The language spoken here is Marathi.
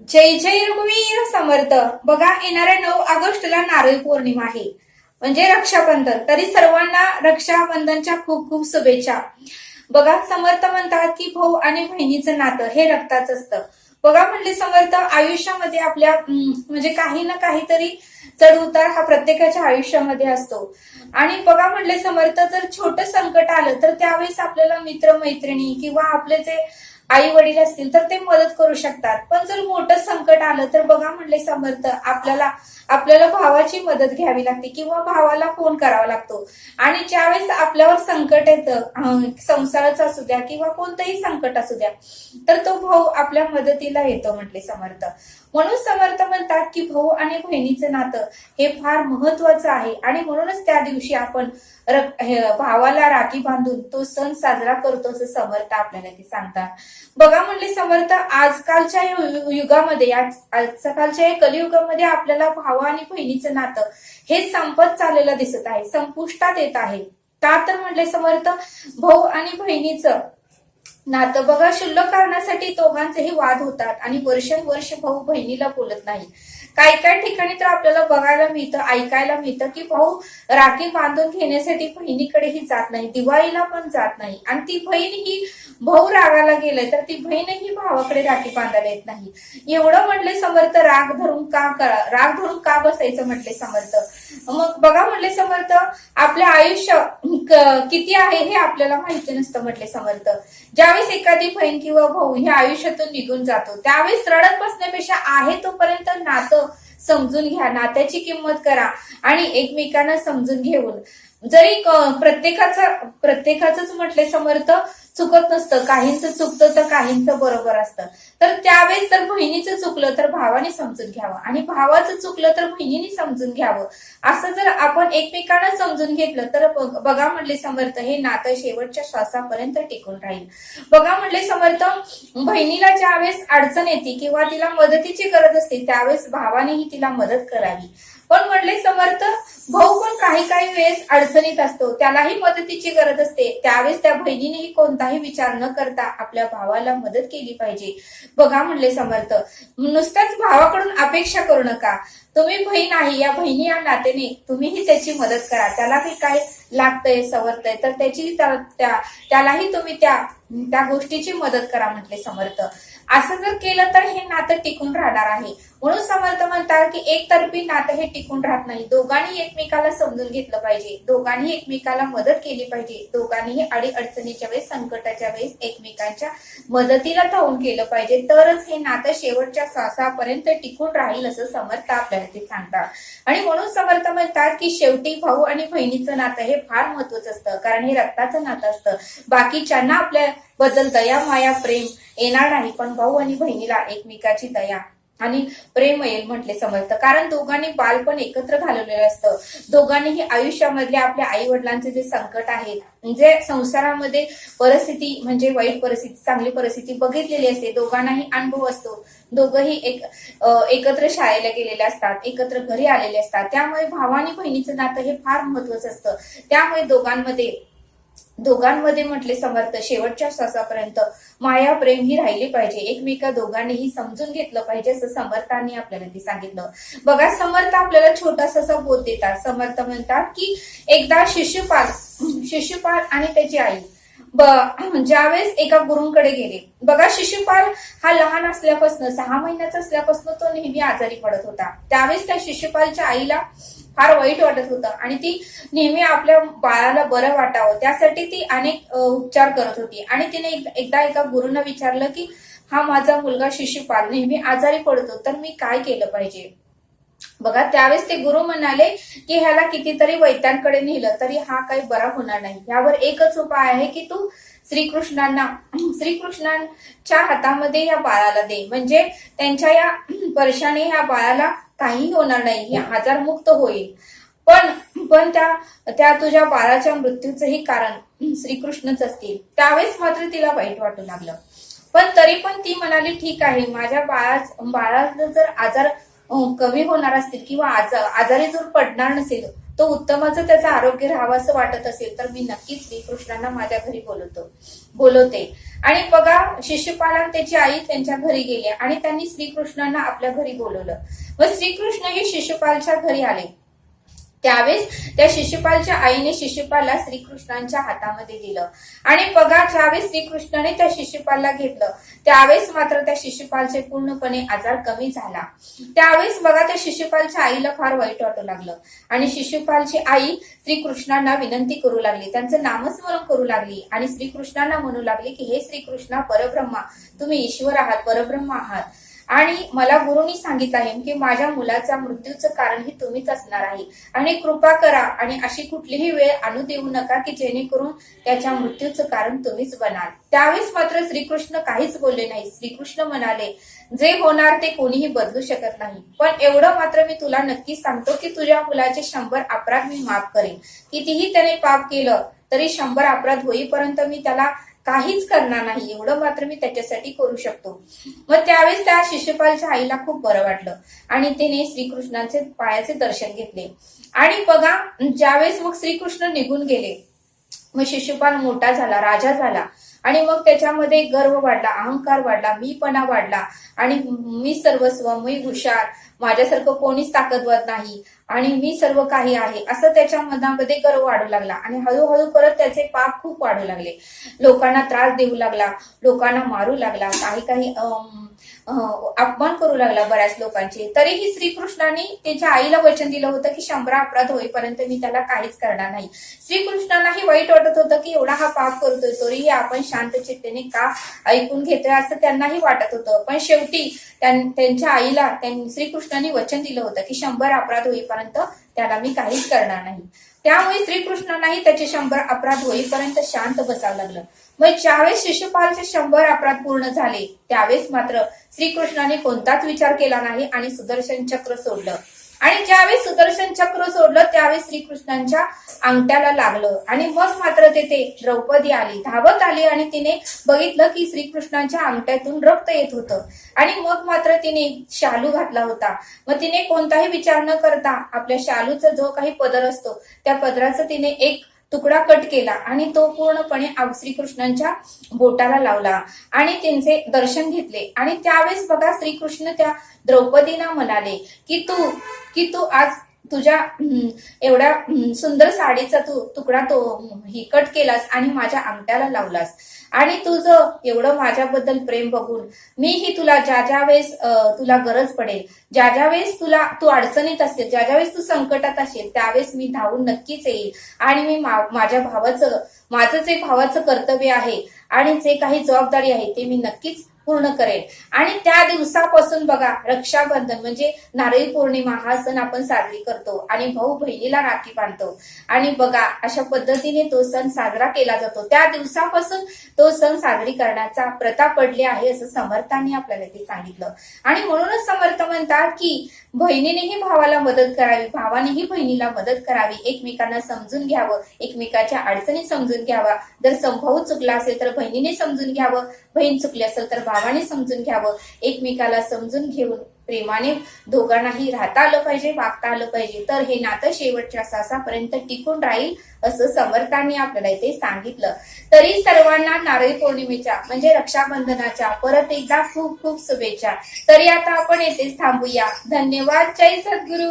जय जय रघुवीर समर्थ. बघा, येणाऱ्या 9 ऑगस्टला नारळी पौर्णिमा आहे, म्हणजे रक्षाबंधन. तरी सर्वांना रक्षाबंधनच्या खूप खूप शुभेच्छा. बघा, समर्थ म्हणतात की भाऊ आणि बहिणीचं नातं हे रक्ताचं असतं. बघा, म्हणले समर्थ, आयुष्यामध्ये आपल्या म्हणजे काही ना काहीतरी चढ उतार हा प्रत्येकाच्या आयुष्यामध्ये असतो. आणि बघा, म्हणले समर्थ, जर छोटं संकट आलं तर त्यावेळेस आपल्याला मित्र मैत्रिणी किंवा आपले जे आई वडील असतील तर ते मदत करू शकतात. पण जर मोठं संकट आलं तर बघा, म्हणले समर्थ, आपल्याला आपल्याला भावाची मदत घ्यावी लागते किंवा भावाला फोन करावा लागतो. आणि ज्यावेळेस आपल्यावर संकट येतं, संसाराचं असू द्या किंवा कोणतंही संकट असू द्या, तर तो भाऊ आपल्या मदतीला येतो, म्हटले समर्थ. म्हणून समर्थ म्हणतात की भाऊ आणि बहिणीचं नातं हे फार महत्वाचं आहे. आणि म्हणूनच त्या दिवशी आपण भावाला राखी बांधून तो सण साजरा करतो, असं समर्थ आपल्याला ते सांगतात. बघा, म्हणले समर्थ, आजकालच्या युगामध्ये, आजकालच्या कलियुगामध्ये आपल्याला भावा आणि बहिणीचं नातं हे संपत चाललेलं दिसत आहे, संपुष्टात येत आहे. का तर म्हणले समर्थ, भाऊ आणि बहिणीचं नातं बघा, शुल्लक कारणासाठी दोघांचेही वाद होतात आणि वर्षानुवर्ष भाऊ बहिणीला बोलत नाही. काही काही ठिकाणी तर आपल्याला बघायला मिळतं, ऐकायला मिळतं की भाऊ राखी बांधून घेण्यासाठी बहिणीकडेही जात नाही, दिवाळीला पण जात नाही. आणि ती बहीण ही भाऊ रागाला गेले तर ती बहीणही भावाकडे राखी बांधायला येत नाही. एवढं म्हटले समर्थ, राग धरून का बसायचं, म्हटले समर्थ. मग बघा, म्हटले समर्थ, आपलं आयुष्य किती आहे हे आपल्याला माहिती नसतं, म्हटले समर्थ. ज्यावेळेस एखादी बहीण किंवा भाऊ ह्या आयुष्यातून निघून जातो त्यावेळेस रडत बसण्यापेक्षा आहे तोपर्यंत नातं समजून घ्या, नात्याची किंमत करा आणि एकमेकांना समजून घेऊन, जरी प्रत्येकाच म्हटले समर्थ चुकत नसतं, काहींचं चुकतं तर काहींचं बरोबर असतं. तर त्यावेळेस तर बहिणीचं चुकलं तर भावाने समजून घ्यावं आणि भावाचं चुकलं तर बहिणीने समजून घ्यावं. असं जर आपण एकमेकांना समजून घेतलं तर बघा, म्हणले समर्थ, हे नातं शेवटच्या श्वासापर्यंत टिकून राहील. बघा, म्हणले समर्थ, बहिणीला ज्यावेळेस अडचण येते किंवा तिला मदतीची गरज असते त्यावेळेस भावानेही तिला मदत करावी. पण म्हणले समर्थ, भाऊ पण काही काही वेळेस अडचणीत असतो, त्यालाही मदतीची गरज असते, त्यावेळेस त्या बहिणीनेही कोणताही विचार न करता आपल्या भावाला मदत केली पाहिजे. बघा, म्हणले समर्थ, नुसत्याच भावाकडून अपेक्षा करू नका. तुम्ही बहीण आहे, या बहिणी या नात्याने तुम्हीही त्याची मदत करा. त्याला काही काय लागतंय, सवरतंय तर त्यालाही तुम्ही त्या गोष्टीची मदत करा, म्हटले समर्थ. असं जर केलं तर हे नातं टिकून राहणार आहे. म्हणून समर्थ म्हणतात की एकतर्फी नातं हे टिकून राहत नाही. दोघांनी एकमेकाला समजून घेतलं पाहिजे, दोघांनी एकमेकाला मदत केली पाहिजे, दोघांनीही अडचणीच्या वेळेस, संकटाच्या वेळेस एकमेकांच्या मदतीला धावून केलं पाहिजे, तरच हे नातं शेवटच्या श्वासापर्यंत टिकून राहील, असं समर्थ आपल्याला ते सांगतात. आणि म्हणून समर्थ म्हणतात की शेवटी भाऊ आणि बहिणीचं नातं हे फार महत्वाचं असतं, कारण हे रक्ताचं नातं असतं. बाकीच्यांना आपल्या बद्दल दया माया प्रेम येणार नाही, पण भाऊ आणि बहिणीला एकमेकाची दया आणि प्रेम येईल, म्हटले समर्थ. कारण दोघांनी बालपण एकत्र घालवलेलं असतं, दोघांनीही आयुष्यामधले आपल्या आई वडिलांचे जे संकट आहेत, म्हणजे संसारामध्ये परिस्थिती, म्हणजे वाईट परिस्थिती, चांगली परिस्थिती बघितलेली असते, दोघांनाही अनुभव असतो. दोघंही एकत्र शाळेला गेलेले असतात, एकत्र घरी आलेले असतात. त्यामुळे भावा आणि बहिणीचं नातं हे फार महत्वाचं असतं. त्यामुळे दोघांमध्ये म्हटले समर्थ, शेवटच्या श्वासापर्यंत माया प्रेम ही राहिली पाहिजे, एकमेका दोघांनीही समजून घेतलं पाहिजे, असं समर्थांनी आपल्याला ते सांगितलं. बघा, समर्थ आपल्याला छोटासा बोध देतात. समर्थ म्हणतात की एकदा शिशुपाल आणि त्याची आई ज्यावेळेस एका गुरुंकडे गेले. बघा, शिशुपाल हा लहान असल्यापासून, 6 महिन्याचा असल्यापासून तो नेहमी आजारी पडत होता. त्यावेळेस त्या शिशुपालच्या आईला फार वाईट वाटत होतं आणि ती नेहमी आपल्या बाळाला बरं वाटावं त्यासाठी ती अनेक उपचार करत होती. आणि तिने एकदा एका गुरुंना विचारलं की हा माझा मुलगा शिशुपाल नेहमी आजारी पडतो, तर मी काय केलं पाहिजे. बघा, त्यावेळेस ते गुरु म्हणाले की ह्याला कितीतरी वैद्यांकडे नेलं तरी हा काही बरा होणार नाही. यावर एकच उपाय आहे की तू श्रीकृष्णांच्या हातामध्ये या बाळाला दे, म्हणजे त्यांच्या या स्पर्शाने ह्या बाळाला काही होणार नाही, हे आजारमुक्त होईल. पण त्या तुझ्या बाळाच्या मृत्यूचंही कारण श्रीकृष्णच असतील. त्यावेळेस मात्र तिला वाईट वाटू लागलं, पण तरी पण ती म्हणाली, ठीक आहे, माझ्या बाळाचा जर आजार कमी होणार असतील किंवा आजारी जर पडणार नसेल, तो उत्तमाचं त्याचं आरोग्य राहावं असं वाटत असेल, तर मी नक्कीच श्रीकृष्णांना माझ्या घरी बोलवते. आणि बघा शिशुपाल आणि त्याची आई त्यांच्या घरी गेले आणि त्यांनी श्रीकृष्णांना आपल्या घरी बोलवलं. व श्रीकृष्ण हे शिशुपालच्या घरी आले. त्यावेळेस त्या शिशुपालच्या आईने शिशुपालला श्रीकृष्णांच्या हातामध्ये दिलं आणि बघा ज्यावेळेस श्रीकृष्णाने त्या शिशुपालला घेतलं त्यावेळेस मात्र त्या शिशुपालचे पूर्णपणे आजार कमी झाला. त्यावेळेस बघा त्या शिशुपालच्या आईला फार वाईट वाटू लागलं आणि शिशुपालची आई श्रीकृष्णांना विनंती करू लागली, त्यांचं नामस्मरण करू लागली आणि श्रीकृष्णांना म्हणू लागली की हे श्रीकृष्णा परब्रह्मा, तुम्ही ईश्वर आहात, परब्रह्मा आहात आणि मला गुरुनी सांगितलं आहे की माझ्या मुलाचा मृत्यूचं कारण ही तुम्हीच असणार आहे आणि कृपा करा आणि अशी कुठलीही वेळ आणू देऊ नका की जेणेकरून त्याच्या मृत्यूचं कारण तुम्हीच बनाल. त्यावेळेस मात्र श्रीकृष्ण काहीच बोलले नाही. श्रीकृष्ण म्हणाले, जे होणार ते कोणीही बदलू शकत नाही, पण एवढं मात्र मी तुला नक्की सांगतो की तुझ्या मुलाचे 100 अपराध मी माफ करेन. कितीही त्याने पाप केलं तरी 100 अपराध होईपर्यंत मी त्याला काहीच करणार नाही, एवढं मात्र मी त्याच्यासाठी करू शकतो. मग त्यावेळेस त्या शिशुपालच्या आईला खूप बरं वाटलं आणि तिने श्रीकृष्णांचे पायाचे दर्शन घेतले. आणि बघा ज्यावेळेस मग श्रीकृष्ण निघून गेले, मग शिशुपाल मोठा झाला, राजा झाला आणि मग त्याच्यामध्ये गर्व वाढला, अहंकार वाढला, मीपणा वाढला आणि मी सर्वस्व, मी हुशार, माझ्यासारखं कोणीच ताकदवर नाही आणि मी सर्व काही आहे असं त्याच्या मनामध्ये गर्व वाढू लागला आणि हळूहळू परत त्याचे पाप खूप वाढू लागले. लोकांना त्रास देऊ लागला, लोकांना मारू लागला, काही अपमान करू लागला बऱ्याच लोकांचे. तरीही श्रीकृष्णाने त्याच्या आईला वचन दिलं होतं की 100 अपराध होईपर्यंत मी त्याला काहीच करणार नाही. श्रीकृष्णांनाही वाईट वाटत होतं की एवढा हा पाप करतोय तरीही आपण शांत चित्तेने का ऐकून घेतोय असं त्यांनाही वाटत होतं. पण शेवटी त्यांच्या आईला श्रीकृष्णाने वचन दिलं होतं की 100 अपराध होईपर्यंत त्याला मी काहीच करणार नाही. त्यामुळे श्रीकृष्णांनाही त्याचे 100 अपराध होईपर्यंत शांत बसावं लागलं. मग ज्यावेळेस शिशुपालचे 100 अपराध पूर्ण झाले त्यावेळेस मात्र श्रीकृष्णाने कोणताच विचार केला नाही आणि सुदर्शन चक्र सोडलं. आणि ज्यावेळेस सुदर्शन चक्र सोडलं त्यावेळेस श्रीकृष्णांच्या अंगठ्याला लागलं आणि मग मात्र तेथे द्रौपदी आली, धावत आली आणि तिने बघितलं की श्रीकृष्णांच्या अंगठ्यातून रक्त येत होतं आणि मग मात्र तिने शालू घातला होता. मग तिने कोणताही विचार न करता आपल्या शालूचा जो काही पदर असतो त्या पदराचा तिने एक तुकडा कट केला आणि तो पूर्णपणे श्रीकृष्णांच्या बोटाला लावला आणि त्यांचे दर्शन घेतले. आणि त्यावेळेस बघा श्रीकृष्ण त्या द्रौपदीला म्हणाले की तू आज तुझ्या एवढ्या सुंदर साडीचा तू तुकडा तो कट केलास आणि माझ्या अंगठ्याला लावलास आणि तुझं एवढं माझ्याबद्दल प्रेम बघून मीही तुला ज्या वेळेस तुला गरज पडेल, ज्या वेळेस तू अडचणीत असेल, ज्या वेळेस तू संकटात असेल त्यावेळेस मी धावून नक्कीच येईल आणि मी माझं जे भावाचं कर्तव्य आहे आणि जे काही जबाबदारी आहे ते मी नक्कीच पूर्ण करेल. आणि त्या दिवसापासून बघा रक्षाबंधन म्हणजे नारळी पौर्णिमा हा सण आपण साजरी करतो आणि भाऊ बहिणीला राखी बांधतो आणि बघा अशा पद्धतीने तो सण साजरा केला जातो. त्या दिवसापासून तो सण साजरी करण्याचा प्रथा पडली आहे असं समर्थांनी आपल्याला ते सांगितलं. आणि म्हणूनच समर्थ म्हणतात की बहिणीनेही भावाला मदत करावी, भावानेही बहिणीला मदत करावी, एकमेकांना समजून घ्यावं, एकमेकाच्या अडचणी समजून घ्यावा. जर भाऊ चुकला असेल तर बहिणीने समजून घ्यावं, बहीण चुकली असेल तर भावाने समजून घ्यावं. एकमेकाला समजून घेऊन प्रेमाने दोघांनाही राहता आलं पाहिजे, वागता आलं पाहिजे, तर हे नातं शेवटच्या श्वासापर्यंत टिकून राहील असं समर्थांनी आपल्याला इथे सांगितलं. तरी सर्वांना नारळी पौर्णिमेच्या म्हणजे रक्षाबंधनाच्या परत एकदा खूप खूप शुभेच्छा. तरी आता आपण येथेच थांबूया. धन्यवाद. जय सद्गुरू.